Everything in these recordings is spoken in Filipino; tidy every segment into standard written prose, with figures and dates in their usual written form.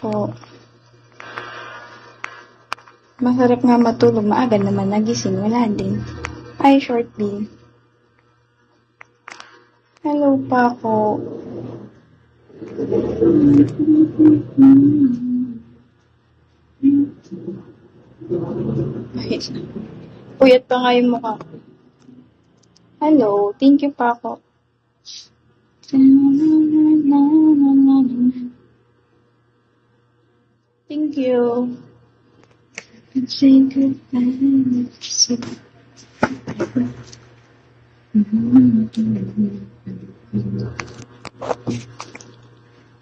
Po. Masarap nga matulog, maaga naman nagising, wala din. Ay, short bill. Hello pa ako. Wait. Puyat pa nga yung mukha. Hello, thank you pa ako. Thank you. Say goodbye.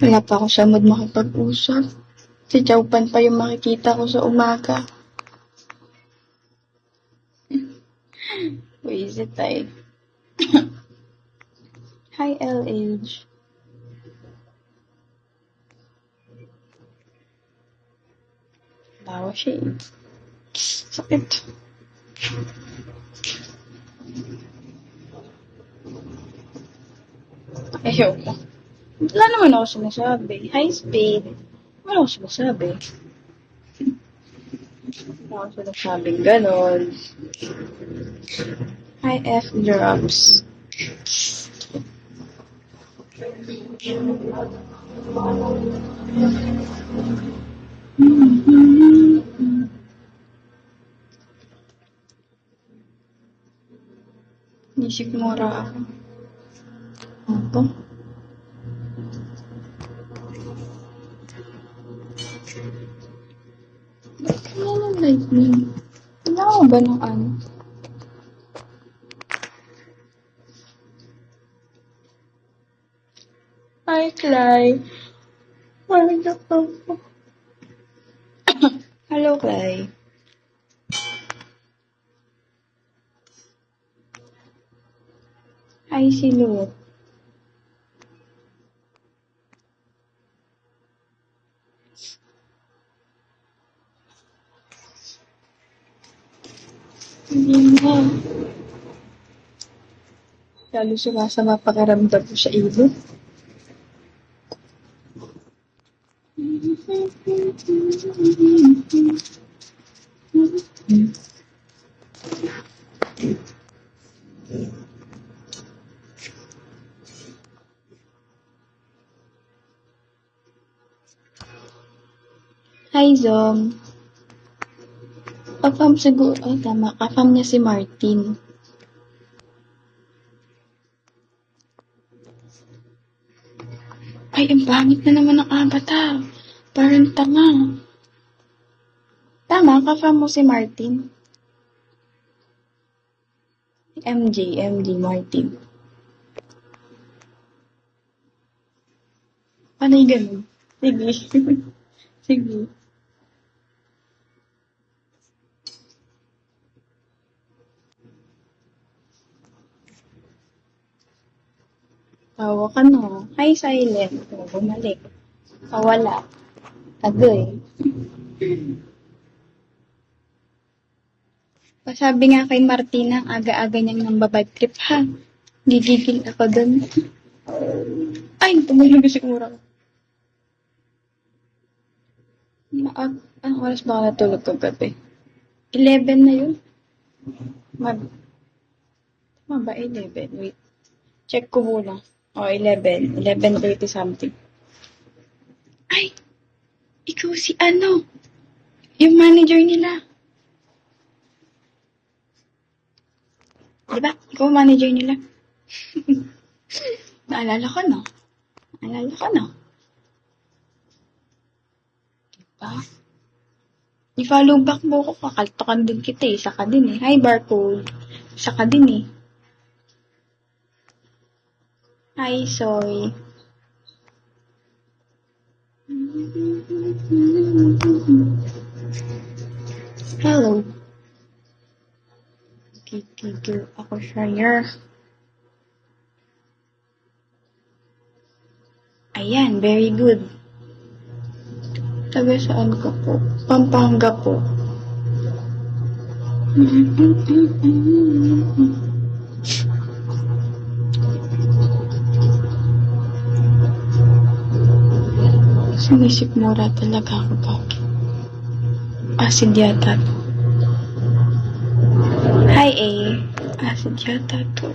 Wala pa ako sa mood makipag-usap. Si Chowpan pa yung makikita ko sa umaga. Wasted tayo. Hi, LH. Tawa siya eh. Sakit. Ayoko. Wala naman ako sinasabi. Hi, Spade. Wala ako sinasabi. Wala ako sinasabing ganon. Hi, F Drops. Nisigmura ako. Ako? Ba't kaya ng lightning? Kailangan ko ba ng ano? Hi, Clay. Parang ako. Hello, Clay. Hi, Silot. Hindi na. Lalo sumasama pakiramdam ko sa ilo. Hi, Zom. Kafam siguro. Ay, tama. Kafam niya si Martin. Ay, ang pangit na naman ng avatar. Parang tanga. Tama, kafam mo si Martin. MJ Martin. Panay ganun. Sige. Sige. Tawa ka no. Hi, Silent. Bumalik. Kawala. Agoy. Pasabi nga kay Martina, aga-aga niyang nambabad trip ha. Gigigil ako dun. Ay, tumulog na siguro. Anong oras ba ako natulog kagabi? 11 na yun? Tama ba 11? Wait. Check ko muna. 11. 11:30 something. Ay! Ikaw si ano? Yung manager nila. Diba? Ikaw ang manager nila. Naalala ko, no? Diba? I-follow back mo ko. Kakaltokan din kita eh. Isa ka din eh. Hi, Barcode. Isa ka din eh. Hi, Soy. Hello. Gigil ako share. Ayan, very good. Taga saan ka po? Pampanga po. Sumisikmura talaga ako, Gagi. Acid yata to. Hi, A. Acid yata to.